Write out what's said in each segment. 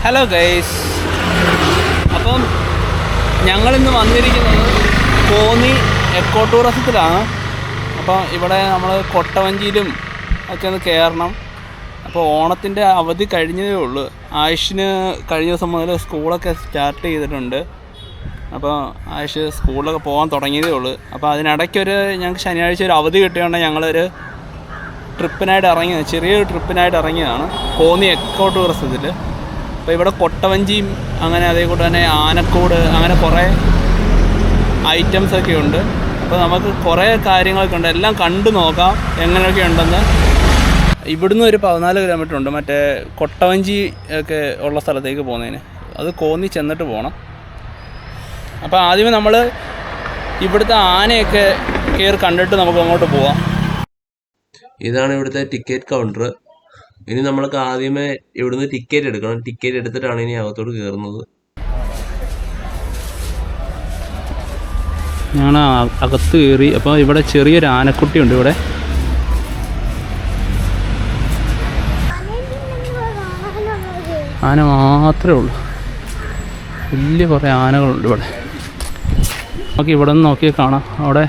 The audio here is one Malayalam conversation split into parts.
ഹലോ ഗൈസ്, അപ്പം ഞങ്ങളിന്ന് വന്നിരിക്കുന്നത് കോന്നി എക്കോ ടൂറിസത്തിലാണ്. അപ്പോൾ ഇവിടെ നമ്മൾ കൊട്ടവഞ്ചിയിലും ഒക്കെ ഒന്ന് കയറണം. അപ്പോൾ ഓണത്തിൻ്റെ അവധി കഴിഞ്ഞതേ ഉള്ളൂ. ആയുഷിന് കഴിഞ്ഞ ദിവസം മുതൽ സ്കൂളൊക്കെ സ്റ്റാർട്ട് ചെയ്തിട്ടുണ്ട്. അപ്പോൾ ആയുഷ് സ്കൂളിലൊക്കെ പോകാൻ തുടങ്ങിയതേ ഉള്ളൂ. അപ്പോൾ അതിനിടയ്ക്കൊരു ഞങ്ങൾക്ക് ശനിയാഴ്ച ഒരു അവധി കിട്ടിയോണ്ട് ഞങ്ങളൊരു ട്രിപ്പിനായിട്ട് ഇറങ്ങിയത്, ചെറിയൊരു ട്രിപ്പിനായിട്ട് ഇറങ്ങിയതാണ് കോന്നി എക്കോ ടൂറിസത്തിൽ. അപ്പോൾ ഇവിടെ കൊട്ടവഞ്ചിയും അങ്ങനെ അതേകൂടെ തന്നെ ആനക്കൂട് അങ്ങനെ കുറേ ഐറ്റംസൊക്കെ ഉണ്ട്. അപ്പോൾ നമുക്ക് കുറേ കാര്യങ്ങളൊക്കെ ഉണ്ട്, എല്ലാം കണ്ടു നോക്കാം എങ്ങനെയൊക്കെ ഉണ്ടെന്ന്. ഇവിടുന്ന് ഒരു 14 കിലോമീറ്റർ ഉണ്ട് മറ്റേ കൊട്ടവഞ്ചി ഒക്കെ ഉള്ള സ്ഥലത്തേക്ക് പോകുന്നതിന്. അത് കോന്നി ചെന്നിട്ട് പോകണം. അപ്പോൾ ആദ്യമേ നമ്മൾ ഇവിടുത്തെ ആനയൊക്കെ കയറി കണ്ടിട്ട് നമുക്ക് അങ്ങോട്ട് പോവാം. ഇതാണ് ഇവിടുത്തെ ടിക്കറ്റ് കൗണ്ടർ. ഇനി നമ്മൾക്ക് ആദ്യമേ ഇവിടുന്ന് ടിക്കറ്റ് എടുക്കണം. ടിക്കറ്റ് എടുത്തിട്ടാണ് ഇനി അകത്തോട്ട് കയറുന്നത്. ഞങ്ങൾ അകത്ത് കയറി. അപ്പോൾ ഇവിടെ ചെറിയൊരു ആനക്കുട്ടിയുണ്ട്. ഇവിടെ ആന മാത്രമേ ഉള്ളൂ, വലിയ കുറേ ആനകളുണ്ട് ഇവിടെ. നമുക്ക് ഇവിടെ നിന്ന് നോക്കിയാൽ കാണാം, അവിടെ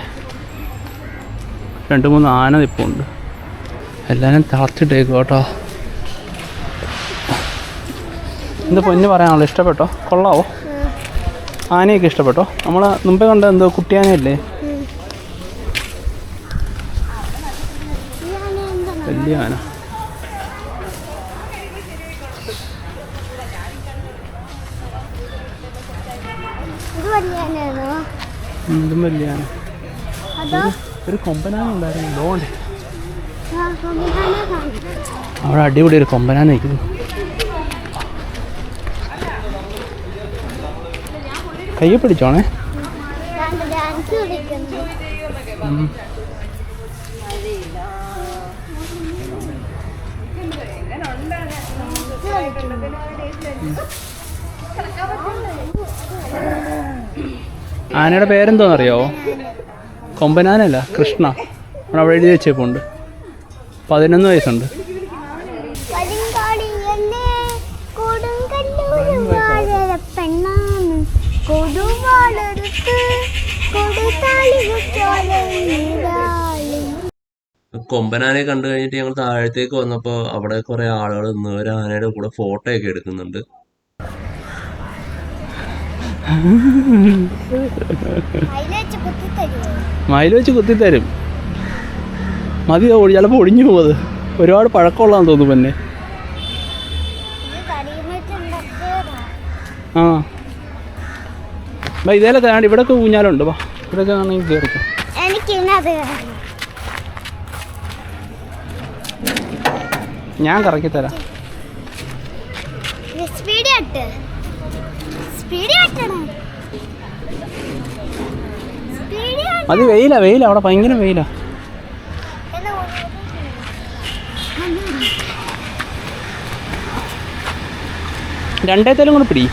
2-3 ആന നിൽപ്പുണ്ട്. എല്ലാവരും തളച്ചിട്ടേക്കും കേട്ടോ. എന്താ പൊന്ന് പറയാനുള്ളൂ, ഇഷ്ടപ്പെട്ടോ? കൊള്ളാവോ? ആനയൊക്കെ ഇഷ്ടപ്പെട്ടോ? നമ്മൾ മുമ്പേ കണ്ട എന്തോ കുട്ടിയാനയല്ലേ? വലിയ ആന. ഇതും വലിയ ആന. ഒരു കൊമ്പനാന ഉണ്ടായിരുന്നു, ലോണ്ട്. അവിടെ അടിപൊളി ഒരു കൊമ്പനാന നിൽക്കുന്നു. കയ്യെ പിടിച്ചോണേ. ആനയുടെ പേരെന്തോന്നറിയാവോ? കൊമ്പനാനല്ല, കൃഷ്ണ. അവിടെ എഴുതി വെച്ചേപ്പുണ്ട്. 11 വയസ്സുണ്ട്. കൊമ്പനാനെ കണ്ടു കഴിഞ്ഞിട്ട് ഞങ്ങൾ താഴത്തേക്ക് വന്നപ്പോൾ അവിടെ കുറെ ആളുകൾ നിന്ന് ഒരു ആനയുടെ കൂടെ ഫോട്ടോ ഒക്കെ എടുക്കുന്നുണ്ട്. മയിൽ വെച്ച് കുത്തിത്തരും. മതി, ചിലപ്പോൾ ഒടിഞ്ഞു പോകുന്നത്. ഒരുപാട് പഴക്കമുള്ളതാന്ന് തോന്നുന്നു. പിന്നെ ആ ഇതേലൊക്കെ ആണ്. ഇവിടെയൊക്കെ ഊഞ്ഞാലുണ്ട്. വാ, ഇവിടെയൊക്കെ ആണെങ്കിൽ കയറിക്കാം. ഞാൻ കറക്കി തരാം. അത് വെയില അവിടെ ഭയങ്കര വെയില. രണ്ടേത്തേലും കൂടെ പിടി.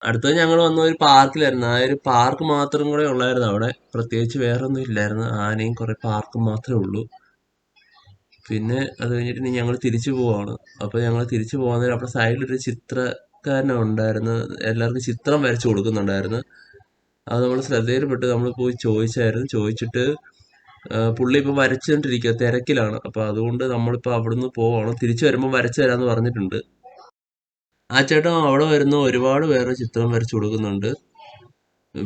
അടുത്തത് ഞങ്ങൾ വന്ന ഒരു പാർക്കിലായിരുന്നു. ആ ഒരു പാർക്ക് മാത്രം കൂടെ ഉള്ളായിരുന്നു അവിടെ. പ്രത്യേകിച്ച് വേറെ ഒന്നും ഇല്ലായിരുന്നു. ആനയും കുറെ പാർക്കും മാത്രമേ ഉള്ളൂ. പിന്നെ അത് കഴിഞ്ഞിട്ട് ഇനി ഞങ്ങൾ തിരിച്ചു പോവാണ്. അപ്പോൾ ഞങ്ങൾ തിരിച്ചു പോകുന്നതിന് അവിടെ സൈഡിലൊരു ചിത്രക്കാരനെ ഉണ്ടായിരുന്നു. എല്ലാവർക്കും ചിത്രം വരച്ചു കൊടുക്കുന്നുണ്ടായിരുന്നു. അത് നമ്മൾ ശ്രദ്ധയിൽപ്പെട്ട് നമ്മൾ പോയി ചോദിച്ചിട്ട് പുള്ളി ഇപ്പോൾ വരച്ചുകൊണ്ടിരിക്കുക, തിരക്കിലാണ്. അപ്പോൾ അതുകൊണ്ട് നമ്മളിപ്പോൾ അവിടുന്ന് പോവാണ്. തിരിച്ചു വരുമ്പോൾ വരച്ചു തരാമെന്ന് പറഞ്ഞിട്ടുണ്ട്. ആ ചേട്ടൻ അവിടെ വരുന്ന ഒരുപാട് പേരുടെ ചിത്രം വരച്ചു കൊടുക്കുന്നുണ്ട്.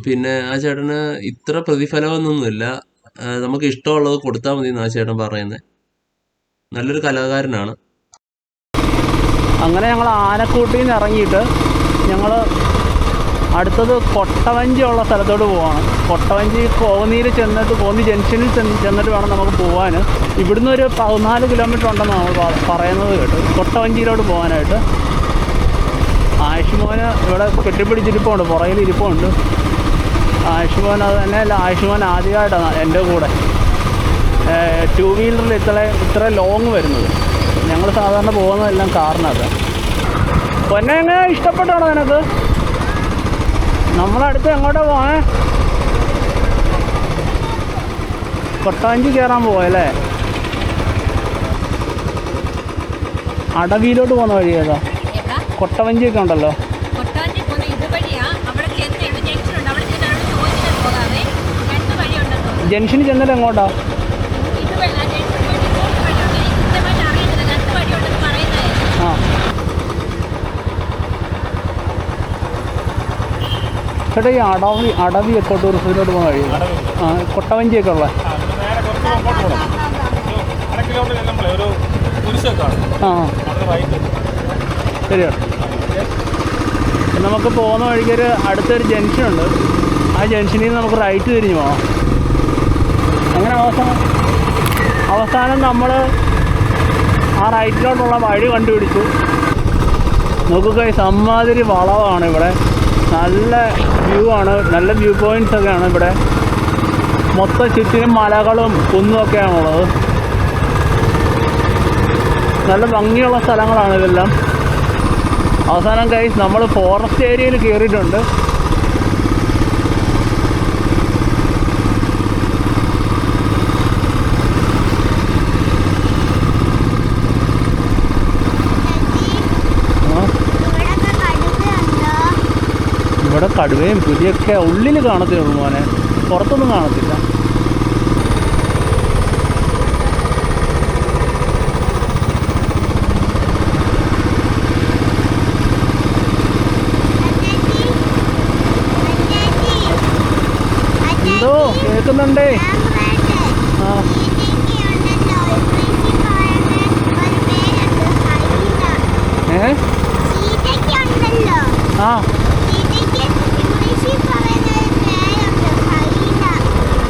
പിന്നെ ആ ചേട്ടന് ഇത്ര പ്രതിഫലമൊന്നുമില്ല, നമുക്ക് ഇഷ്ടമുള്ളത് കൊടുത്താൽ മതി എന്ന് ആ ചേട്ടൻ പറയുന്നത്. നല്ലൊരു കലാകാരനാണ്. അങ്ങനെ ഞങ്ങൾ ആനക്കൂട്ടിൽ നിന്ന് ഇറങ്ങിയിട്ട് ഞങ്ങൾ അടുത്തത് കൊട്ടവഞ്ചി ഉള്ള സ്ഥലത്തോട്ട് പോവാണ്. കൊട്ടവഞ്ചി കോന്നിയിൽ ചെന്നിട്ട്, കോന്നി ജംഗ്ഷനിൽ ചെന്നിട്ട് വേണം നമുക്ക് പോകാൻ. ഇവിടുന്ന് ഒരു 14 കിലോമീറ്റർ ഉണ്ടെന്ന് നമ്മൾ പറയുന്നത് കേട്ട് കൊട്ടവഞ്ചിയിലോട്ട് പോകാനായിട്ട്. ആയുഷ്മോന് ഇവിടെ കെട്ടിപ്പിടിച്ചിരിപ്പുണ്ട്, പുറകിൽ ഇരിപ്പുണ്ട്. ആയുഷ്മോൻ അത് തന്നെയല്ല, ആയുഷ്മോൻ ആദ്യമായിട്ടാണ് എൻ്റെ കൂടെ 2 വീലറിൽ ഇത്ര ലോങ് വരുന്നത്. ഞങ്ങൾ സാധാരണ പോകുന്നതെല്ലാം കാറിനകത്ത്. പൊന്നെ എങ്ങനെ ഇഷ്ടപ്പെട്ടാണോ നിനക്ക്? നമ്മളടുത്ത് എങ്ങോട്ടാ പോണേ? കൊട്ടവഞ്ചി കയറാൻ പോവല്ലേ? അടവിയിലോട്ട് പോകുന്ന വഴി ഏതാ? കൊട്ടവഞ്ചിയൊക്കെ ഉണ്ടല്ലോ. ജംഗ്ഷനിൽ ചെന്നിട്ട് എങ്ങോട്ടാ? ആ ചേട്ടാ ഈ അടവി എക്കോ ടൂറിസത്തിലോട്ട് പോകുന്ന വഴി ആ കൊട്ടവഞ്ചിയൊക്കെ ഉള്ള ആ ശരിയാണ്. നമുക്ക് പോകുന്ന വഴിക്കൊരു അടുത്തൊരു ജംഗ്ഷനുണ്ട്. ആ ജംഗ്ഷനിൽ നിന്ന് നമുക്ക് റൈറ്റ് തിരിഞ്ഞു പോകണം. അങ്ങനെ അവസാനം നമ്മൾ ആ റൈറ്റിലോട്ടുള്ള വഴി കണ്ടുപിടിച്ചു. നോക്കുക സമ്മാതിരി വളവാണ് ഇവിടെ. നല്ല വ്യൂ ആണ്, നല്ല വ്യൂ പോയിൻറ്റ്സൊക്കെയാണ് ഇവിടെ. മൊത്തം ചുറ്റിനും മലകളും കുന്നുമൊക്കെയാണുള്ളത്. നല്ല ഭംഗിയുള്ള സ്ഥലങ്ങളാണ് ഇതെല്ലാം. അവസാനം ഗൈസ് നമ്മൾ ഫോറസ്റ്റ് ഏരിയയിൽ കയറിയിട്ടുണ്ട്. ഇവിടെ കടുവയും പുലിയൊക്കെ ഉള്ളിൽ കാണത്തേ ഉള്ളൂ മോനെ, പുറത്തൊന്നും കാണത്തില്ല. എന്തോ കേൾക്കുന്നുണ്ടേ? ആ ആ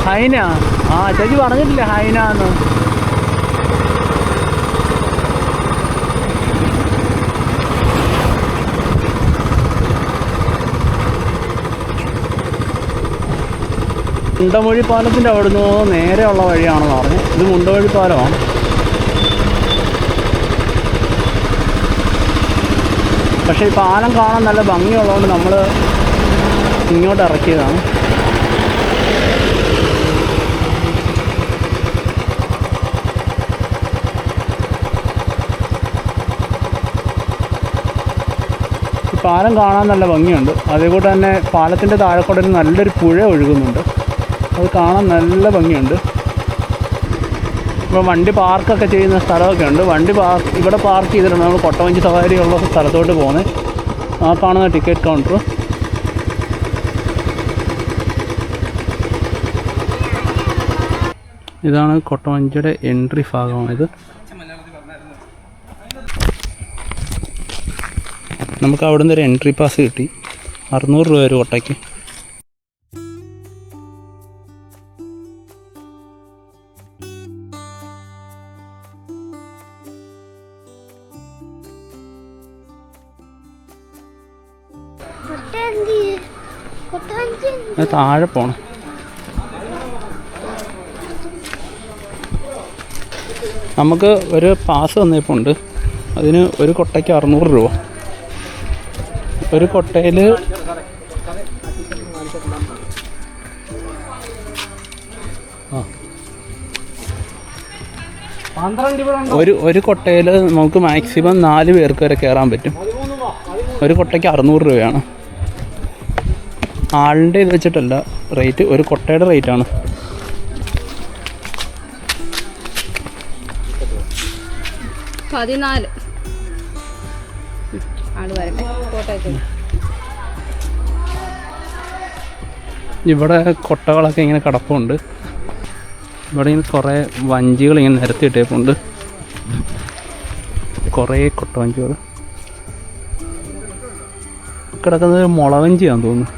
ഹൈന. ആ ചേച്ചി പറഞ്ഞിട്ടില്ലേ ഹൈന എന്ന്? മുണ്ടമൊഴി പാലത്തിൻ്റെ അവിടുന്ന് നേരെയുള്ള വഴിയാണെന്ന് പറഞ്ഞു. ഇത് മുണ്ടമൊഴി പാലമാണ്. പക്ഷേ ഈ പാലം കാണാൻ നല്ല ഭംഗിയുള്ളതുകൊണ്ട് നമ്മൾ ഇങ്ങോട്ട് ഇറക്കിയതാണ്. പാലം കാണാൻ നല്ല ഭംഗിയുണ്ട്. അതേകൂടെ തന്നെ പാലത്തിൻ്റെ താഴെക്കൂടെ നല്ലൊരു പുഴ ഒഴുകുന്നുണ്ട്. അത് കാണാൻ നല്ല ഭംഗിയുണ്ട്. ഇപ്പോൾ വണ്ടി പാർക്കൊക്കെ ചെയ്യുന്ന സ്ഥലമൊക്കെ ഉണ്ട്. ഇവിടെ പാർക്ക് ചെയ്തിട്ടുണ്ട്. നമ്മൾ കൊട്ടവഞ്ചി സവാരിയുള്ള സ്ഥലത്തോട്ട് പോകുന്നത്. ആ കാണുന്ന ടിക്കറ്റ് കൗണ്ടർ. ഇതാണ് കൊട്ടവഞ്ചിയുടെ എൻട്രി ഭാഗമാണിത്. നമുക്ക് അവിടുന്ന് ഒരു എൻട്രി പാസ് കിട്ടി. 600 രൂപ ഒരു കൊട്ടയ്ക്ക്. താഴെ പോണം. നമുക്ക് ഒരു പാസ് തന്നിപ്പുണ്ട്. അതിന് ഒരു കൊട്ടയ്ക്ക് 600 രൂപ. ഒരു കൊട്ടയിൽ ഒരു കൊട്ടയിൽ നമുക്ക് മാക്സിമം 4 പേർക്ക് വരെ കയറാൻ പറ്റും. ഒരു കൊട്ടയ്ക്ക് 600 രൂപയാണ്. ആളിൻ്റെ ഇത് വെച്ചിട്ടല്ല റേറ്റ്, ഒരു കൊട്ടയുടെ റേറ്റാണ്. ഇവിടെ കൊട്ടകളൊക്കെ ഇങ്ങനെ കിടപ്പുണ്ട്. ഇവിടെ ഇങ്ങനെ കുറേ വഞ്ചികൾ ഇങ്ങനെ നിരത്തിയിട്ടേപ്പുണ്ട്. കുറേ കൊട്ടവഞ്ചികൾ കിടക്കുന്നത് മുളവഞ്ചിയാണെന്ന് തോന്നുന്നു.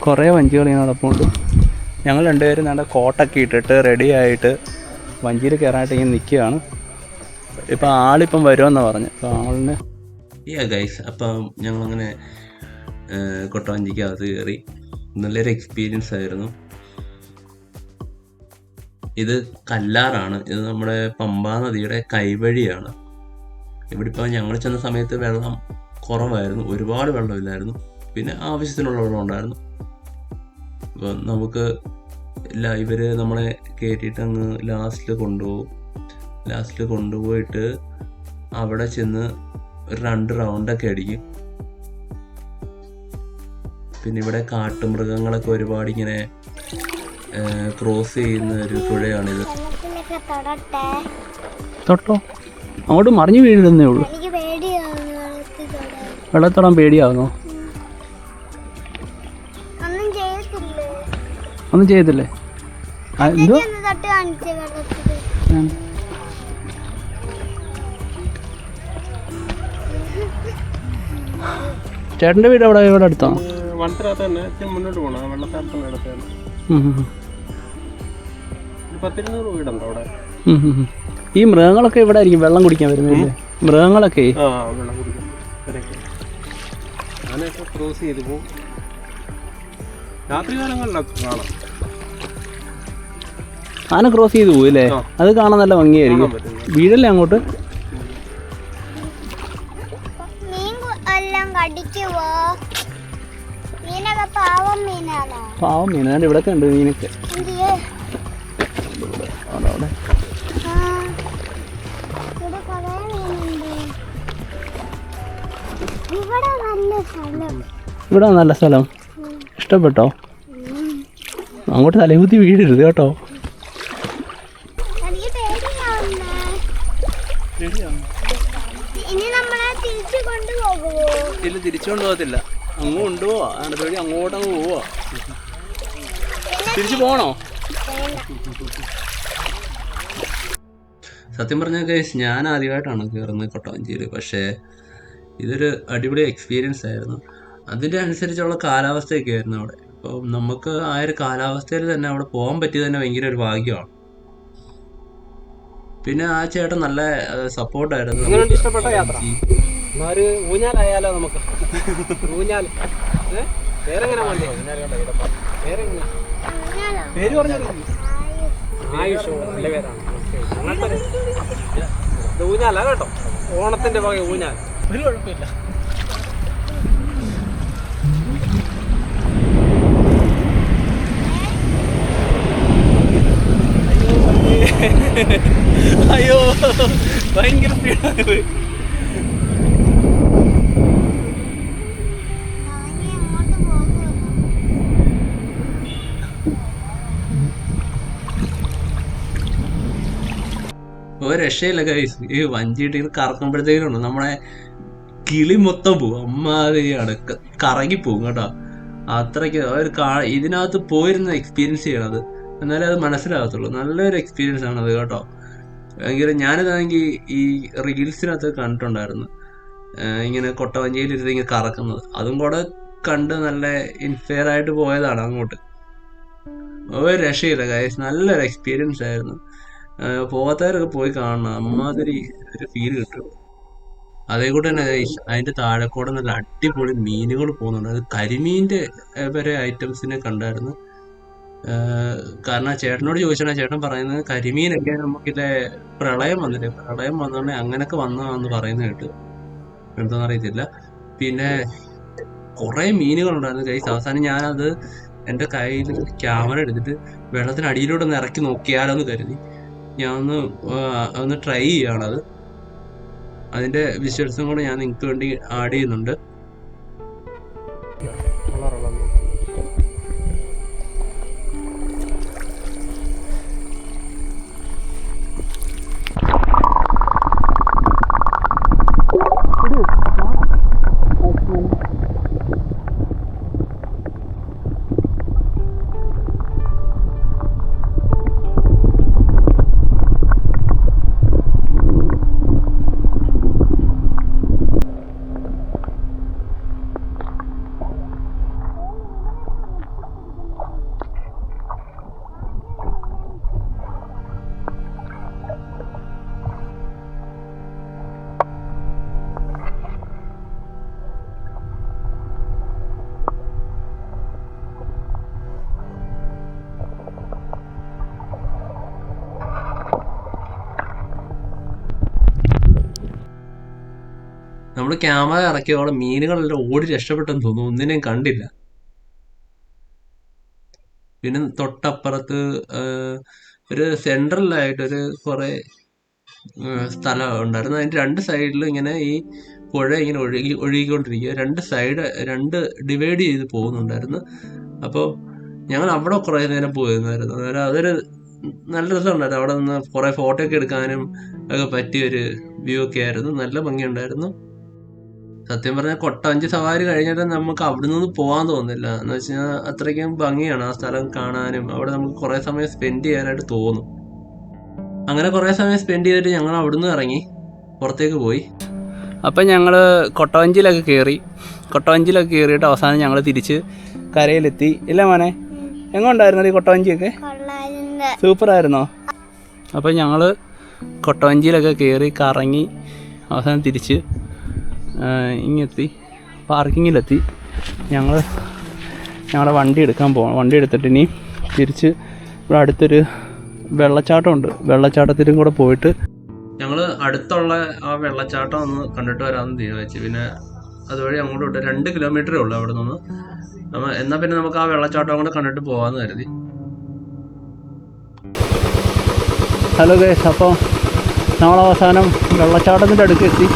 കുറേ വഞ്ചികൾ ഇങ്ങനെ കിടപ്പുണ്ട്. ഞങ്ങൾ രണ്ടുപേരും നല്ല കോട്ടൊക്കെ ഇട്ടിട്ട് റെഡി ആയിട്ട് വഞ്ചിയിൽ കയറാനായിട്ട് ഇങ്ങനെ നിൽക്കുകയാണ്. ഇപ്പം ആളിപ്പം വരുമെന്നാണ് പറഞ്ഞത്. അപ്പോൾ ആളിന് ഗൈസ്, അപ്പം ഞങ്ങളങ്ങനെ കൊട്ടവഞ്ചിക്കകത്ത് കയറി. നല്ലൊരു എക്സ്പീരിയൻസ് ആയിരുന്നു. ഇത് കല്ലാറാണ്. ഇത് നമ്മുടെ പമ്പാ നദിയുടെ കൈവഴിയാണ്. ഇവിടെ ഇപ്പോൾ ഞങ്ങൾ ചെന്ന സമയത്ത് വെള്ളം കുറവായിരുന്നു, ഒരുപാട് വെള്ളമില്ലായിരുന്നു, പിന്നെ ആവശ്യത്തിനുള്ള വെള്ളം ഉണ്ടായിരുന്നു. അപ്പോൾ നമുക്ക് ഇവർ നമ്മളെ കയറ്റിയിട്ട് അങ്ങ് ലാസ്റ്റിൽ കൊണ്ടുപോയിട്ട് അവിടെ ചെന്ന് ഒരു 2 റൗണ്ടൊക്കെ അടിക്കും. പിന്നെ ഇവിടെ കാട്ടുമൃഗങ്ങളൊക്കെ ഒരുപാട് ഇങ്ങനെ ക്രോസ് ചെയ്യുന്ന ഒരു പുഴയാണിത്. തൊട്ടോ, അങ്ങോട്ട് മറിഞ്ഞു വീഴുന്നേ ഉള്ളൂ. വെള്ളത്തോടാൻ പേടിയാവുന്നോ? ഒന്നും ചെയ്യത്തില്ലേ? എന്തോ ചേട്ടൻ്റെ വീട് ഇവിടെ അടുത്താണോ? വനത്തിനകത്ത് തന്നെ മുന്നോട്ട് പോകണം. വെള്ളത്താരത്തിന് അടുത്താണ്. 10-200 വീടുണ്ട് അവിടെ. ഈ മൃഗങ്ങളൊക്കെ ഇവിടെ ആയിരിക്കും വെള്ളം കുടിക്കാൻ വരുന്നില്ലേ? മൃഗങ്ങളൊക്കെ വെള്ളം കുടിക്കും. അങ്ങനെയൊക്കെ ക്രോസ് ചെയ്ത് പോകും. രാത്രി കാലങ്ങളിലൊക്കെ കാണാം. ആന ക്രോസ് ചെയ്ത് പോകും അല്ലേ? അത് കാണാൻ നല്ല ഭംഗിയായിരിക്കും. വീടല്ലേ അങ്ങോട്ട്? പാവം മീനാണ്ട് ഇവിടെ ഉണ്ട് മീനൊക്കെ. ഇവിടെ നല്ല സ്ഥലം. ഇഷ്ടപ്പെട്ടോ? അങ്ങോട്ട് തലകുത്തി വീഴരുത് കേട്ടോ. ഇല്ല, തിരിച്ചുകൊണ്ട് പോകത്തില്ല. അങ്ങ് കൊണ്ടുപോവാ. അങ്ങനെ പേടി അങ്ങോട്ടങ്ങ് പോവാ. തിരിച്ചു പോകണോ? സത്യം പറഞ്ഞാൽ ഗൈസ്, ഞാൻ ആദ്യമായിട്ടാണ് കയറുന്നത് കൊട്ടവഞ്ചിയിൽ. പക്ഷേ ഇതൊരു അടിപൊളി എക്സ്പീരിയൻസ് ആയിരുന്നു. അതിൻ്റെ അനുസരിച്ചുള്ള കാലാവസ്ഥയൊക്കെ ആയിരുന്നു അവിടെ. അപ്പോൾ നമുക്ക് ആ ഒരു കാലാവസ്ഥയിൽ തന്നെ അവിടെ പോകാൻ പറ്റിയത് തന്നെ ഭയങ്കര ഒരു ഭാഗ്യമാണ്. പിന്നെ ആ ചേട്ടൻ നല്ല സപ്പോർട്ടായിരുന്നു. ഇഷ്ടപ്പെട്ട യാത്ര. ഊഞ്ഞാലായാലോ നമുക്ക്? ഊഞ്ഞാൽ പേരെങ്ങനെ വേണ്ടി? പേര് പറഞ്ഞാൽ ആയുഷോ നല്ല പേരാണ്. അങ്ങനത്തെ ഊഞ്ഞാല കേട്ടോ, ഓണത്തിന്റെ വക ഊഞ്ഞാൽ. ഒരു കുഴപ്പമില്ല. അയ്യോ, ഭയങ്കര സ്പീഡാണ്. ഒരു രക്ഷയില്ല ഗൈസ്. ഈ വഞ്ചിയിട്ട് ഇത് കറക്കുമ്പോഴത്തേക്കുണ്ട് നമ്മളെ കിളി മൊത്തം പോകും. അമ്മാതിരിയാണ്, കറങ്ങിപ്പോകും കേട്ടോ. അത്രയ്ക്ക് ഇതിനകത്ത് പോയിരുന്ന എക്സ്പീരിയൻസ് ചെയ്യണത്, എന്നാലേ അത് മനസ്സിലാകത്തുള്ളൂ. നല്ലൊരു എക്സ്പീരിയൻസ് ആണത് കേട്ടോ. ഭയങ്കര. ഞാനിതാണെങ്കിൽ ഈ റീൽസിനകത്ത് കണ്ടിട്ടുണ്ടായിരുന്നു ഇങ്ങനെ കൊട്ടവഞ്ചിയിലിരുന്ന് ഇങ്ങനെ കറക്കുന്നത്. അതും കൂടെ കണ്ട് നല്ല ഇൻസ്പയർ ആയിട്ട് പോയതാണ് അങ്ങോട്ട്. ഒരു രക്ഷയില്ല ഗൈസ്, നല്ലൊരു എക്സ്പീരിയൻസ് ആയിരുന്നു. പോകാത്തവരൊക്കെ പോയി കാണണം, അമ്മാതിരി ഒരു ഫീൽ കിട്ടും. അതേകൂടെ തന്നെ അതിന്റെ താഴെ കൂടെ നല്ല അടിപൊളി മീനുകൾ പോകുന്നുണ്ട്. അത് കരിമീൻ്റെ വരെ ഐറ്റംസിനെ കണ്ടായിരുന്നു. കാരണം ചേട്ടനോട് ചോദിച്ചാൽ ചേട്ടൻ പറയുന്നത് കരിമീനൊക്കെ നമുക്കില്ലേ പ്രളയം വന്നില്ലേ, പ്രളയം വന്നോണ്ടേ അങ്ങനെയൊക്കെ വന്നതാണെന്ന് പറയുന്നത് കേട്ട്. എന്താണെന്ന് അറിയത്തില്ല. പിന്നെ കുറേ മീനുകളുണ്ടായിരുന്നു ഗൈസ്. അവസാനം ഞാനത് എൻ്റെ കയ്യിൽ ക്യാമറ എടുത്തിട്ട് വെള്ളത്തിനടിയിലൂടെ ഒന്ന് ഇറക്കി നോക്കിയാലോ എന്ന് കരുതി ഞാൻ ഒന്ന് ട്രൈ ചെയ്യുകയാണത്. അതിൻ്റെ വിഷ്വൽസും കൂടെ ഞാൻ നിങ്ങൾക്ക് വേണ്ടി ആഡ് ചെയ്യുന്നുണ്ട്. നമ്മൾ ക്യാമറ ഇറക്കിയോടെ മീനുകളെല്ലാം ഓടി രക്ഷപ്പെട്ടെന്ന് തോന്നുന്നു, ഒന്നിനെയും കണ്ടില്ല. പിന്നെ തൊട്ടപ്പുറത്ത് ഒരു സെൻട്രലായിട്ടൊരു കുറെ സ്ഥലം ഉണ്ടായിരുന്നു. അതിന്റെ 2 സൈഡിലും ഇങ്ങനെ ഈ പുഴ ഇങ്ങനെ ഒഴുകിക്കൊണ്ടിരിക്കുക. 2 ഡിവൈഡ് ചെയ്ത് പോകുന്നുണ്ടായിരുന്നു. അപ്പോൾ ഞങ്ങൾ അവിടെ കുറേ നേരം പോയിരുന്നായിരുന്നു. അന്നേരം അതൊരു നല്ല രസമുണ്ടായിരുന്നു. അവിടെ നിന്ന് കുറേ ഫോട്ടോ ഒക്കെ എടുക്കാനും ഒക്കെ പറ്റിയൊരു വ്യൂ ഒക്കെ ആയിരുന്നു. നല്ല ഭംഗിയുണ്ടായിരുന്നു. സത്യം പറഞ്ഞാൽ കൊട്ടവഞ്ചി സവാരി കഴിഞ്ഞിട്ട് നമുക്ക് അവിടെ നിന്ന് പോകാൻ തോന്നുന്നില്ല. എന്ന് വെച്ചാൽ അത്രയ്ക്കും ഭംഗിയാണ് ആ സ്ഥലം കാണാനും. അവിടെ നമുക്ക് കുറേ സമയം സ്പെൻഡ് ചെയ്യാനായിട്ട് തോന്നും. അങ്ങനെ കുറേ സമയം സ്പെൻഡ് ചെയ്തിട്ട് ഞങ്ങൾ അവിടുന്ന് ഇറങ്ങി പുറത്തേക്ക് പോയി. അപ്പം ഞങ്ങൾ കൊട്ടവഞ്ചിയിലൊക്കെ കയറിയിട്ട് അവസാനം ഞങ്ങൾ തിരിച്ച് കരയിലെത്തി. ഇല്ല മോനെ, എങ്ങോട്ടായിരുന്നു ഈ കൊട്ടവഞ്ചിയൊക്കെ? സൂപ്പറായിരുന്നോ? അപ്പം ഞങ്ങൾ കൊട്ടവഞ്ചിയിലൊക്കെ കയറി കറങ്ങി അവസാനം തിരിച്ച് ഇങ്ങെത്തി പാർക്കിങ്ങിലെത്തി. ഞങ്ങളുടെ വണ്ടി എടുക്കാൻ പോകണം. വണ്ടി എടുത്തിട്ട് ഇനി തിരിച്ച് ഇവിടെ അടുത്തൊരു വെള്ളച്ചാട്ടമുണ്ട്, വെള്ളച്ചാട്ടത്തിലും കൂടെ പോയിട്ട് ഞങ്ങൾ അടുത്തുള്ള ആ വെള്ളച്ചാട്ടം ഒന്ന് കണ്ടിട്ട് വരാമെന്ന് തീരുമാനിച്ചു. പിന്നെ അതുവഴി അങ്ങോട്ട് വിട്ട് 2 കിലോമീറ്ററേ ഉള്ളൂ അവിടെ നിന്ന്. എന്നാൽ പിന്നെ നമുക്ക് ആ വെള്ളച്ചാട്ടം കൂടെ കണ്ടിട്ട് പോകാമെന്ന് കരുതി. ഹലോ ഗൈസ്, അപ്പോൾ നമ്മൾ അവസാനം വെള്ളച്ചാട്ടത്തിൻ്റെ അടുക്ക് എത്തി.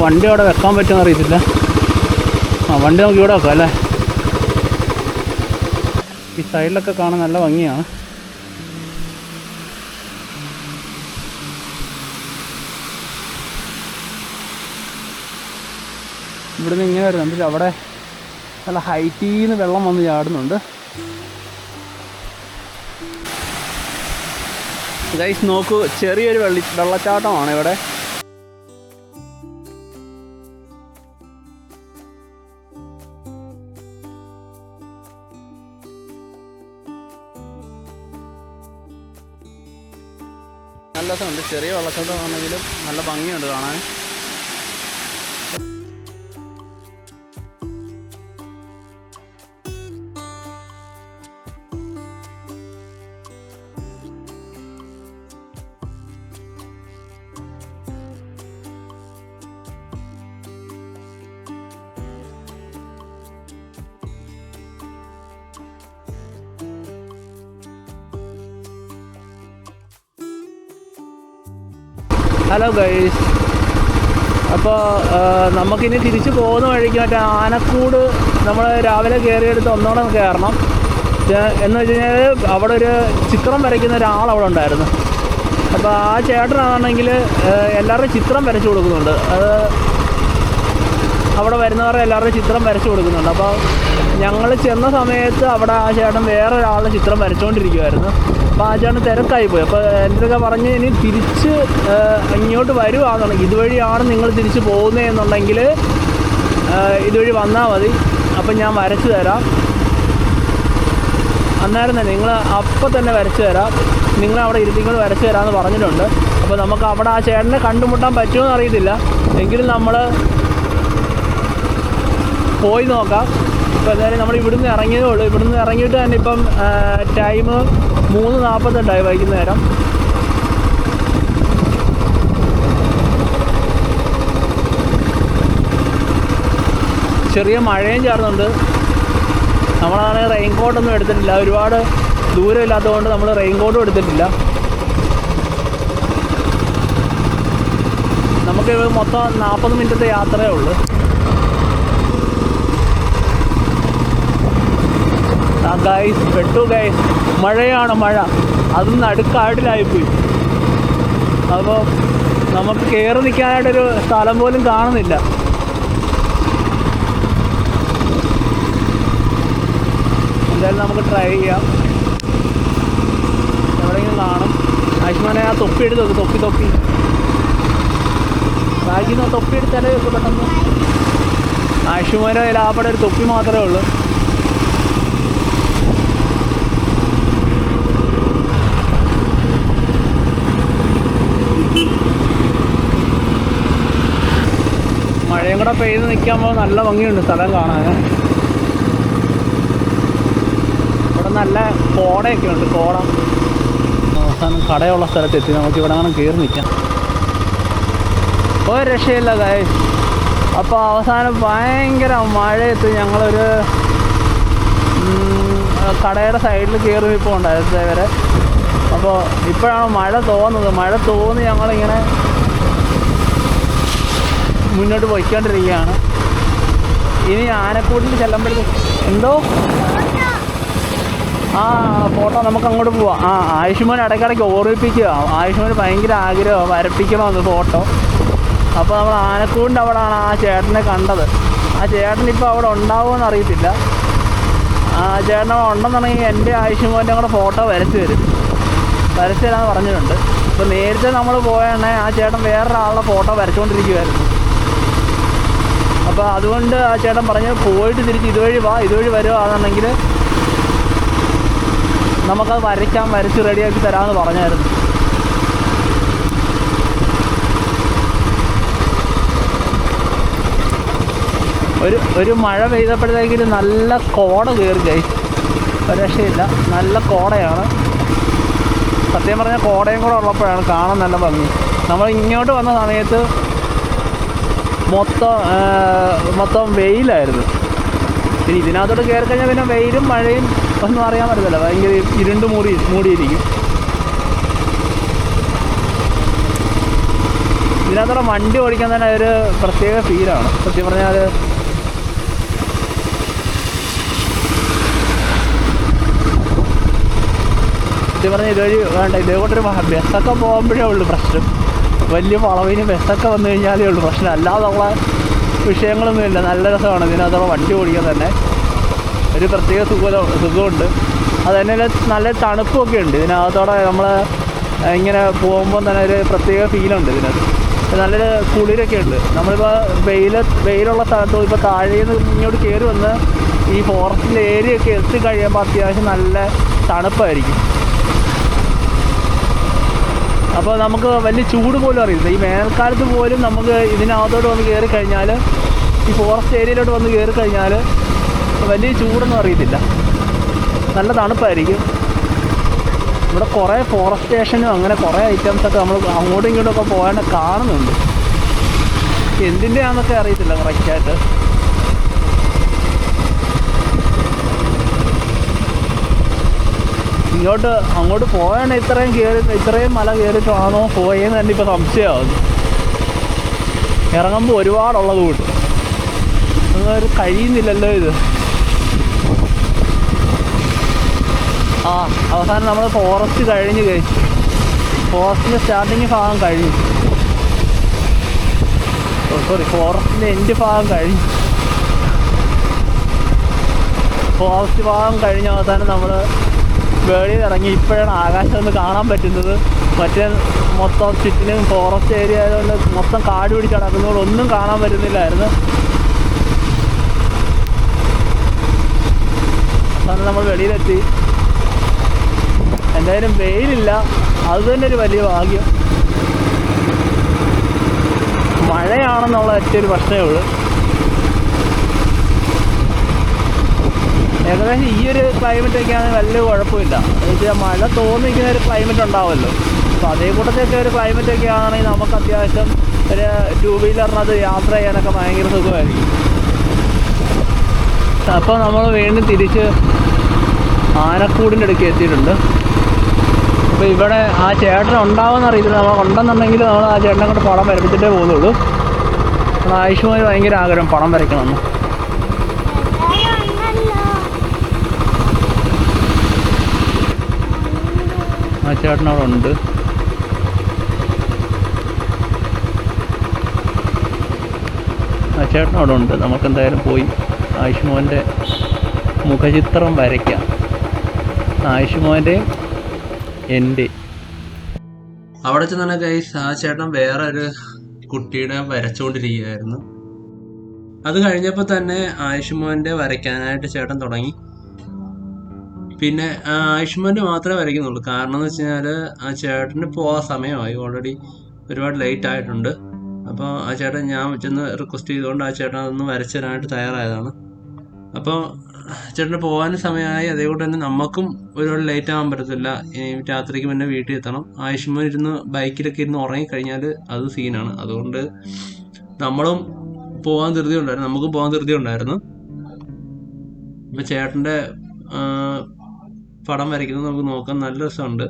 വണ്ടി അവിടെ വെക്കാൻ പറ്റുമെന്ന് അറിയത്തില്ല. വണ്ടി നമുക്ക് ഇവിടെ വെക്കാം അല്ലേ? ഈ സൈഡിലൊക്കെ കാണാൻ നല്ല ഭംഗിയാണ്. ഇവിടുന്ന് ഇങ്ങനെ വരുന്നുണ്ട്. അവിടെ നല്ല ഹൈറ്റിൽ നിന്ന് വെള്ളം വന്ന് ചാടുന്നുണ്ട്. ഗൈസ് നോക്കൂ, ചെറിയൊരു വെള്ളച്ചാട്ടമാണ് ഇവിടെ. നല്ല രസമുണ്ട്. ചെറിയ വെള്ളച്ചാട്ടമാണെങ്കിലും നല്ല ഭംഗിയുണ്ട് കാണാൻ. ഹലോ ഗൈസ്, അപ്പോൾ നമുക്കിനി തിരിച്ച് പോകുന്ന വഴിക്ക് മറ്റേ ആനക്കൂട് നമ്മൾ രാവിലെ കയറിയെടുത്ത് ഒന്നോടെ കയറണം. എന്ന് വെച്ച് കഴിഞ്ഞാൽ അവിടെ ഒരു ചിത്രം വരയ്ക്കുന്ന ഒരാൾ അവിടെ ഉണ്ടായിരുന്നു. അപ്പോൾ ആ ചേട്ടനാണെങ്കിൽ എല്ലാവരുടെയും ചിത്രം വരച്ചു കൊടുക്കുന്നുണ്ട്. അത് അവിടെ വരുന്നവരുടെ എല്ലാവരുടെയും ചിത്രം വരച്ചു കൊടുക്കുന്നുണ്ട്. അപ്പോൾ ഞങ്ങൾ ചെന്ന സമയത്ത് അവിടെ ആ ചേട്ടൻ വേറൊരാളുടെ ചിത്രം വരച്ചുകൊണ്ടിരിക്കുമായിരുന്നു. അപ്പോൾ ആ ചേട്ടൻ തിരക്കായി പോയി. അപ്പോൾ എന്തൊക്കെ പറഞ്ഞ് ഇനി തിരിച്ച് ഇങ്ങോട്ട് വരുവാണെന്നുണ്ടെങ്കിൽ, ഇതുവഴിയാണ് നിങ്ങൾ തിരിച്ച് പോകുന്നതെന്നുണ്ടെങ്കിൽ ഇതുവഴി വന്നാൽ മതി, അപ്പം ഞാൻ വരച്ചു തരാം. അന്നേരം തന്നെ നിങ്ങൾ അപ്പം തന്നെ വരച്ചു തരാം, നിങ്ങളവിടെ ഇരുത്തിങ്ങൾ വരച്ചു തരാമെന്ന് പറഞ്ഞിട്ടുണ്ട്. അപ്പോൾ നമുക്ക് അവിടെ ആ ചേട്ടനെ കണ്ടുമുട്ടാൻ പറ്റുമോ എന്നറിയത്തില്ല, എങ്കിലും നമ്മൾ പോയി നോക്കാം. ഇപ്പോൾ എന്തായാലും നമ്മൾ ഇവിടുന്ന് ഇറങ്ങിയതേ ഉള്ളൂ. ഇവിടുന്ന് ഇറങ്ങിയിട്ട് തന്നെ ഇപ്പം ടൈം 3:48 വൈകുന്നേരം. ചെറിയ മഴയും ചേർന്നുണ്ട്. നമ്മളാണെങ്കിൽ റെയിൻകോട്ടൊന്നും എടുത്തിട്ടില്ല. ഒരുപാട് ദൂരമില്ലാത്തതുകൊണ്ട് നമ്മൾ റെയിൻകോട്ടും എടുത്തിട്ടില്ല. നമുക്ക് മൊത്തം 40 മിനിറ്റത്തെ യാത്രയേ ഉള്ളൂ. ഗൈസ് പെട്ടു ഗൈസ്, മഴയാണ് മഴ. അതും നടുക്കാട്ടിലായിപ്പോയി. അപ്പോൾ നമുക്ക് കയറി നിൽക്കാനായിട്ടൊരു സ്ഥലം പോലും കാണുന്നില്ല. എന്തായാലും നമുക്ക് ട്രൈ ചെയ്യാം. എവിടെയെങ്കിലും കാണും. ആയുഷ്മാനെ ആ തൊപ്പി എടുത്ത് നോക്ക്, തൊപ്പി ബാഗിൽ നിന്ന് തൊപ്പി എടുത്താലേ ഒക്കെ പെട്ടെന്ന്. ആയുഷ്മാനെ ലാഭയുടെ ഒരു തൊപ്പി മാത്രമേ ഉള്ളൂ. മഴയും കൂടെ പെയ്ത് നിൽക്കുമ്പോൾ നല്ല ഭംഗിയുണ്ട് സ്ഥലം കാണാൻ. ഇവിടെ നല്ല കോടയൊക്കെ ഉണ്ട്, കോട. അവസാനം കടയുള്ള സ്ഥലത്തെത്തി. നമുക്ക് ഇവിടെ അങ്ങനെ കയറി നിൽക്കാം. ഒരു രക്ഷയില്ല ഗൈസ്. അപ്പോൾ അവസാനം ഭയങ്കര മഴയത്ത് ഞങ്ങളൊരു കടയുടെ സൈഡിൽ കയറി ഇപ്പോൾ ഉണ്ടായിരുന്നത് വരെ. അപ്പോൾ ഇപ്പോഴാണ് മഴ തോന്നുന്നത്. മഴ തോന്നി ഞങ്ങളിങ്ങനെ മുന്നോട്ട് പോയിക്കൊണ്ടിരിക്കുകയാണ്. ഇനി ആനക്കൂട്ടിൽ ചെല്ലുമ്പോഴത്തേക്ക് എന്തോ ഫോട്ടോ നമുക്ക് അങ്ങോട്ട് പോവാം. ആയുഷ്മാൻ ഇടയ്ക്കിടയ്ക്ക് ഓർമ്മിപ്പിക്കുക. ആയുഷ്മാന് ഭയങ്കര ആഗ്രഹം വരപ്പിക്കണമെന്ന് ഫോട്ടോ. അപ്പോൾ നമ്മൾ ആനക്കൂടിൻ്റെ അവിടെയാണ് ആ ചേട്ടനെ കണ്ടത്. ആ ചേട്ടൻ ഇപ്പോൾ അവിടെ ഉണ്ടാവുമെന്ന് അറിയത്തില്ല. ആ ചേട്ടൻ അവിടെ ഉണ്ടെന്നുണ്ടെങ്കിൽ എൻ്റെ ആയുഷ്മാൻ്റെ കൂടെ ഫോട്ടോ വരച്ച് തരാമെന്ന് പറഞ്ഞിട്ടുണ്ട്. അപ്പോൾ നേരത്തെ നമ്മൾ പോയാണെങ്കിൽ ആ ചേട്ടൻ വേറൊരാളുടെ ഫോട്ടോ വരച്ചുകൊണ്ടിരിക്കുമായിരുന്നു. അപ്പോൾ അതുകൊണ്ട് ആ ചേട്ടൻ പറഞ്ഞ് പോയിട്ട് തിരിച്ച് ഇതുവഴി വരുവാണെന്നുണ്ടെങ്കിൽ നമുക്കത് വരച്ച് റെഡിയാക്കി തരാമെന്ന് പറഞ്ഞായിരുന്നു. ഒരു മഴ പെയ്തപ്പോഴത്തേക്കും നല്ല കോട കയറി ഗൈസ്. ഒരു രക്ഷയില്ല, നല്ല കോടയാണ്. സത്യം പറഞ്ഞാൽ കോടയും കൂടെ ഉള്ളപ്പോഴാണ് കാണാൻ നല്ല ഭംഗി. നമ്മൾ ഇങ്ങോട്ട് വന്ന സമയത്ത് മൊത്തം വെയിലായിരുന്നു. പിന്നെ ഇതിനകത്തോട്ട് കയറി കഴിഞ്ഞാൽ പിന്നെ വെയിലും മഴയും ഒന്നും അറിയാൻ പറ്റത്തില്ല. ഭയങ്കര ഇരുണ്ട് മൂടിയിരിക്കും. ഇതിനകത്തോടെ വണ്ടി ഓടിക്കാൻ തന്നെ ഒരു പ്രത്യേക ഫീലാണ് സത്യം പറഞ്ഞാൽ. ഇതുവഴി വേണ്ട, ഇതേകൊണ്ടൊരു ബസ്സൊക്കെ പോകുമ്പോഴേ ഉള്ളൂ പ്രശ്നം. വലിയ വളവിന് ബസ്സൊക്കെ വന്നു കഴിഞ്ഞാലേ ഉള്ളൂ പ്രശ്നം. അല്ലാതുള്ള വിഷയങ്ങളൊന്നുമില്ല. നല്ല രസമാണ് ഇതിനകത്തുള്ള വണ്ടി ഓടിക്കാൻ തന്നെ. ഒരു പ്രത്യേക സുഖമുണ്ട്. അത് തന്നെ നല്ല തണുപ്പൊക്കെ ഉണ്ട് ഇതിനകത്തോടെ. നമ്മൾ ഇങ്ങനെ പോകുമ്പോൾ തന്നെ ഒരു പ്രത്യേക ഫീലുണ്ട് ഇതിനകത്ത്. നല്ലൊരു കുളിരൊക്കെ ഉണ്ട്. നമ്മളിപ്പോൾ വെയിലുള്ള സ്ഥലത്ത് ഇപ്പോൾ താഴേന്ന് ഇങ്ങോട്ട് കയറി വന്ന് ഈ ഫോറസ്റ്റിൻ്റെ ഏരിയയൊക്കെ എത്തിക്കഴിയുമ്പോൾ അത്യാവശ്യം നല്ല തണുപ്പായിരിക്കും. അപ്പോൾ നമുക്ക് വലിയ ചൂട് പോലും അറിയില്ല. ഈ വേനൽക്കാലത്ത് പോലും നമുക്ക് ഇതിനകത്തോട്ട് വന്ന് കയറി കഴിഞ്ഞാൽ, ഈ ഫോറസ്റ്റ് ഏരിയയിലോട്ട് വന്ന് കയറി കഴിഞ്ഞാൽ വലിയ ചൂടൊന്നും അറിയത്തില്ല. നല്ല തണുപ്പായിരിക്കും. ഇവിടെ കുറേ ഫോറസ്റ്റ് സ്റ്റേഷനും അങ്ങനെ കുറേ ഐറ്റംസൊക്കെ നമ്മൾ അങ്ങോട്ടും ഇങ്ങോട്ടുമൊക്കെ പോകാൻ കാണുന്നുണ്ട്. എന്തിൻ്റെയാണെന്നൊക്കെ അറിയത്തില്ല കറക്റ്റായിട്ട്. അങ്ങോട്ട് പോയാണ് ഇത്രയും മല കയറിയിട്ടാണോ പോയെന്ന് തന്നെ ഇപ്പോൾ സംശയമാകുന്നു. ഇറങ്ങുമ്പോൾ ഒരുപാടുള്ളത് കൂട്ട് അതൊരു കഴിയുന്നില്ലല്ലോ ഇത്. അവസാനം നമ്മൾ ഫോറസ്റ്റ് കഴിഞ്ഞ് ഫോറസ്റ്റിൻ്റെ സ്റ്റാർട്ടിങ് ഭാഗം കഴിഞ്ഞു. ഫോറസ്റ്റിൻ്റെ എൻഡ് ഭാഗം കഴിഞ്ഞു. ഫോറസ്റ്റ് ഭാഗം കഴിഞ്ഞ അവസാനം നമ്മൾ വെളിയിൽ ഇറങ്ങി. ഇപ്പോഴാണ് ആകാശം ഒന്ന് കാണാൻ പറ്റുന്നത്. മറ്റേ മൊത്തം ചുറ്റിനും ഫോറസ്റ്റ് ഏരിയ ആയതുകൊണ്ട് മൊത്തം കാട് പിടിച്ച് കിടക്കുന്നതുകൊണ്ട് ഒന്നും കാണാൻ പറ്റുന്നില്ലായിരുന്നു. അവസാനം നമ്മൾ വെളിയിലെത്തി. എന്തായാലും വെയിലില്ല, അത് തന്നെ ഒരു വലിയ ഭാഗ്യം. മഴയാണെന്നുള്ള ഏറ്റൊരു പ്രശ്നമേ ഉള്ളൂ. ഏകദേശം ഈ ഒരു ക്ലൈമറ്റൊക്കെ ആണെങ്കിൽ വലിയ കുഴപ്പമില്ല. എന്നുവെച്ചാൽ മഴ തോന്നിക്കുന്ന ഒരു ക്ലൈമറ്റ് ഉണ്ടാവുമല്ലോ. അപ്പോൾ അതേ കൂട്ടത്തൊക്കെ ഒരു ക്ലൈമറ്റൊക്കെ ആണെങ്കിൽ നമുക്ക് അത്യാവശ്യം ഒരു 2 വീലറിനത് യാത്ര ചെയ്യാനൊക്കെ ഭയങ്കര സുഖമായിരിക്കും. അപ്പോൾ നമ്മൾ വീണ്ടും തിരിച്ച് ആനക്കൂടിൻ്റെ അടുക്ക് എത്തിയിട്ടുണ്ട്. അപ്പോൾ ഇവിടെ ആ ചേട്ടൻ ഉണ്ടാവുമെന്ന് അറിയില്ല. നമ്മൾ ഉണ്ടെന്നുണ്ടെങ്കിൽ നമ്മൾ ആ ചേട്ടനെ കൊണ്ട് പടം വരപ്പിച്ചിട്ടേ പോകുന്നുള്ളൂ. ആയുഷ്മാന് ഭയങ്കര ആഗ്രഹം പടം വരയ്ക്കണമെന്ന്. ആ ചേട്ടൻ അവിടെ ഉണ്ട്. നമുക്കെന്തായാലും പോയി ആയുഷ്മാൻ്റെ മുഖചിത്രം വരയ്ക്കാം. ആയുഷ്മാൻ്റെ എൻ്റെ അവിടെ ചെന്നാണ് ഗൈസ് ആ ചേട്ടൻ വേറെ ഒരു കുട്ടിയുടെ വരച്ചുകൊണ്ടിരിക്കുകയായിരുന്നു. അത് കഴിഞ്ഞപ്പോൾ തന്നെ ആയുഷ്മാൻ്റെ വരയ്ക്കാനായിട്ട് ചേട്ടൻ തുടങ്ങി. പിന്നെ ആയുഷ്മാൻ്റെ മാത്രമേ വരയ്ക്കുന്നുള്ളൂ. കാരണം എന്ന് വെച്ച് കഴിഞ്ഞാൽ ആ ചേട്ടന് പോകാൻ സമയമായി, ഓൾറെഡി ഒരുപാട് ലേറ്റ് ആയിട്ടുണ്ട്. അപ്പോൾ ആ ചേട്ടൻ ഞാൻ ചെന്ന് റിക്വസ്റ്റ് ചെയ്തുകൊണ്ട് ആ ചേട്ടൻ അതൊന്ന് വരച്ചു തരാനായിട്ട് തയ്യാറായതാണ്. അപ്പോൾ ചേട്ടന് പോകാനും സമയമായി. അതേപോലെ തന്നെ നമുക്കും ഒരുപാട് ലേറ്റ് ആകാൻ പറ്റത്തില്ല. രാത്രിക്ക് മുന്നേ വീട്ടിൽ എത്തണം. ആയുഷ്മാൻ ഇരുന്ന് ബൈക്കിലൊക്കെ ഇരുന്ന് ഉറങ്ങിക്കഴിഞ്ഞാൽ അത് സീനാണ്. അതുകൊണ്ട് നമ്മളും പോകാൻ ധൃതി ഉണ്ടായിരുന്നു, നമുക്കും പോകാൻ ധൃതി ഉണ്ടായിരുന്നു. ഇപ്പം ചേട്ടൻ്റെ പടം വരയ്ക്കുന്നത് നമുക്ക് നോക്കാൻ നല്ല രസമുണ്ട്.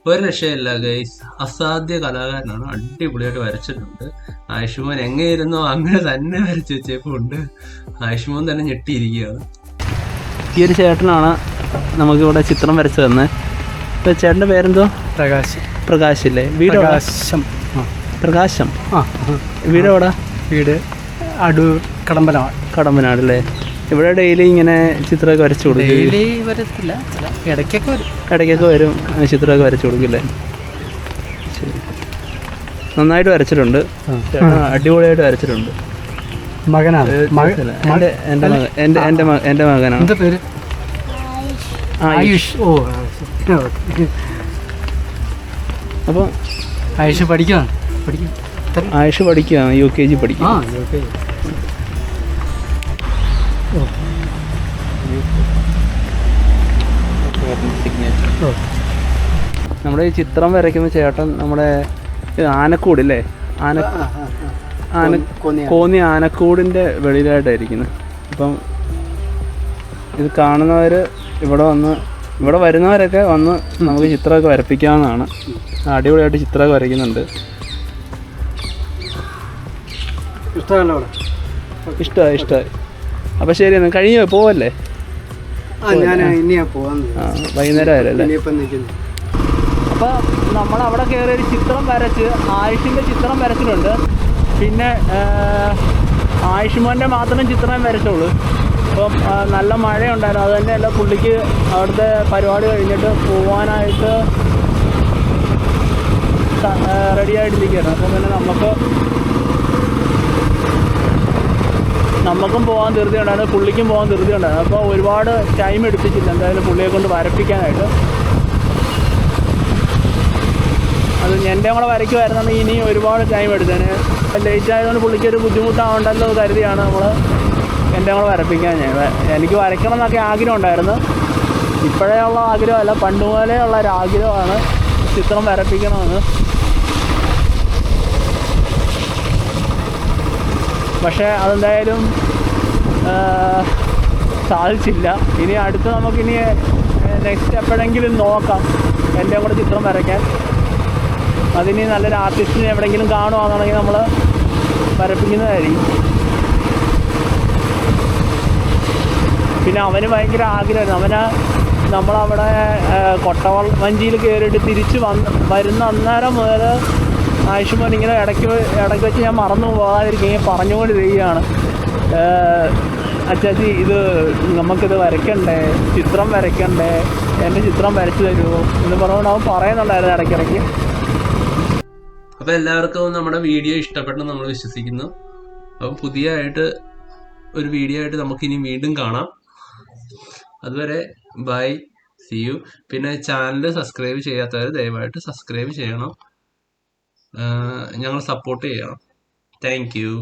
ഒരു രക്ഷയില്ല ഗൈസ്, അസാധ്യ കലാകാരനാണ്. അടിപൊളിയായിട്ട് വരച്ചിട്ടുണ്ട്. ആയുഷ്മാൻ എങ്ങനെയിരുന്നോ അങ്ങനെ തന്നെ വരച്ചു വെച്ചേപ്പുണ്ട്. ആയുഷ്മാൻ തന്നെ ഞെട്ടിയിരിക്കുകയാണ്. ഈ ഒരു ചേട്ടനാണ് നമുക്കിവിടെ ചിത്രം വരച്ചു തന്നെ. ഇപ്പം ചേട്ടൻ്റെ പേരെന്തോ? പ്രകാശ്. പ്രകാശില്ലേ? വീട് പ്രകാശം. പ്രകാശം. ആ, വീട് എവിടെ? വീട് അടൂർ കടമ്പനാട്. കടമ്പനാടല്ലേ? ഇവിടെ ഡെയിലി ഇങ്ങനെ ചിത്രമൊക്കെ വരച്ചു കൊടുക്കും? ഡെയിലി വരത്തില്ല, ഇടയ്ക്കൊക്കെ വരും. ഇടയ്ക്കൊക്കെ വരും, ചിത്രമൊക്കെ വരച്ചു കൊടുക്കില്ലേ? ശരി, നന്നായിട്ട് വരച്ചിട്ടുണ്ട്. അടിപൊളിയായിട്ട് വരച്ചിട്ടുണ്ട്. മകനാണ്. എൻ്റെ മകനാണ്. എന്താ പേര്? ആയുഷ്. ഓ, അപ്പോൾ ആയുഷ് പഠിക്കുകയാണ്. ആയുഷ് പഠിക്കുക, UKG പഠിക്കുക. നമ്മുടെ ഈ ചിത്രം വരയ്ക്കുന്ന ചേട്ടൻ നമ്മുടെ ആനക്കൂടില്ലേ, കോന്നി ആനക്കൂടിൻ്റെ വെളിയിലായിട്ടായിരിക്കുന്നത്. അപ്പം ഇത് കാണുന്നവർ ഇവിടെ വരുന്നവരൊക്കെ വന്ന് നമുക്ക് ചിത്രമൊക്കെ വരപ്പിക്കാവുന്നതാണ്. അടിപൊളിയായിട്ട് ചിത്രമൊക്കെ വരയ്ക്കുന്നുണ്ട്. ഇഷ്ടമായി. അപ്പോൾ ശരി, എന്നാൽ കഴിഞ്ഞു പോവല്ലേ? വൈകുന്നേരം ആയല്ലേ? അപ്പോൾ നമ്മളവിടെ കയറി ഒരു ചിത്രം വരച്ച് ആയുഷിൻ്റെ ചിത്രം വരച്ചിട്ടുണ്ട്. പിന്നെ ആയുഷ്മാൻ്റെ മാത്രം ചിത്രം വരച്ചുള്ളൂ. അപ്പം നല്ല മഴയുണ്ടായിരുന്നു, അത് തന്നെയല്ല പുള്ളിക്ക് അവിടുത്തെ പരിപാടി കഴിഞ്ഞിട്ട് പോകാനായിട്ട് റെഡിയായിട്ടിരിക്കുകയാണ്. അപ്പം പിന്നെ നമുക്കും പോകാൻ ധൃതി ഉണ്ടായിരുന്നു, പുള്ളിക്കും പോകാൻ ധൃതി ഉണ്ടായിരുന്നു. അപ്പോൾ ഒരുപാട് ടൈം എടുപ്പിച്ചില്ല എന്തായാലും പുള്ളിയെ കൊണ്ട് വരപ്പിക്കാനായിട്ട്. അത് എൻ്റെ കൂടെ വരയ്ക്കുമായിരുന്നെങ്കിൽ ഇനി ഒരുപാട് ടൈം എടുത്തേനെ. ലേറ്റ് ആയതുകൊണ്ട് പുള്ളിക്കൊരു ബുദ്ധിമുട്ടാവണ്ടല്ലോ കരുതിയാണ് നമ്മൾ എൻ്റെ കൂടെ വരപ്പിക്കാൻ. എനിക്ക് വരയ്ക്കണം എന്നൊക്കെ ആഗ്രഹം ഉണ്ടായിരുന്നു. ഇപ്പോഴേ ഉള്ള ആഗ്രഹമല്ല, പണ്ട് മുതലേ ഉള്ള ഒരു ആഗ്രഹമാണ് ചിത്രം വരപ്പിക്കണമെന്ന്. പക്ഷേ അതെന്തായാലും സാധിച്ചില്ല. ഇനി അടുത്ത് നമുക്കിനി നെക്സ്റ്റ് എപ്പോഴെങ്കിലും നോക്കാം എൻ്റെ കൂടെ ചിത്രം വരയ്ക്കാൻ. അതിനി നല്ലൊരു ആർട്ടിസ്റ്റിനെ എവിടെയെങ്കിലും കാണുകയാണെന്നുണ്ടെങ്കിൽ നമ്മൾ വരപ്പിക്കുന്നതായിരിക്കും. പിന്നെ അവന് ഭയങ്കര ആഗ്രഹമായിരുന്നു. അവന് നമ്മളവിടെ കൊട്ടവഞ്ചിയിൽ കയറിയിട്ട് തിരിച്ച് വരുന്ന അന്നേരം മുതൽ ആയുഷ്മാൻ ഇങ്ങനെ ഇടയ്ക്ക് വെച്ച് ഞാൻ മറന്നു പോകാതിരിക്കുകയും പറഞ്ഞുകൊണ്ടിരിക്കുകയാണ്, അച്ചാച്ചി ഇത് നമുക്കിത് വരയ്ക്കണ്ടേ, ചിത്രം വരയ്ക്കണ്ടേ, എൻ്റെ ചിത്രം വരച്ചു തരുമോ എന്ന് പറഞ്ഞുകൊണ്ട് അവൻ പറയുന്നുണ്ടായിരുന്നു ഇടയ്ക്കിടയ്ക്ക്. അപ്പോൾ എല്ലാവർക്കും നമ്മുടെ വീഡിയോ ഇഷ്ടപ്പെട്ടെന്ന് നമ്മൾ വിശ്വസിക്കുന്നു. അപ്പം പുതിയതായിട്ട് ഒരു വീഡിയോ ആയിട്ട് നമുക്കിനി വീണ്ടും കാണാം. അതുവരെ ബൈ, സി യു. പിന്നെ ചാനൽ സബ്സ്ക്രൈബ് ചെയ്യാത്തവർ ദയവായിട്ട് സബ്സ്ക്രൈബ് ചെയ്യണം, ഞങ്ങൾ സപ്പോർട്ട് ചെയ്യണം. Thank you.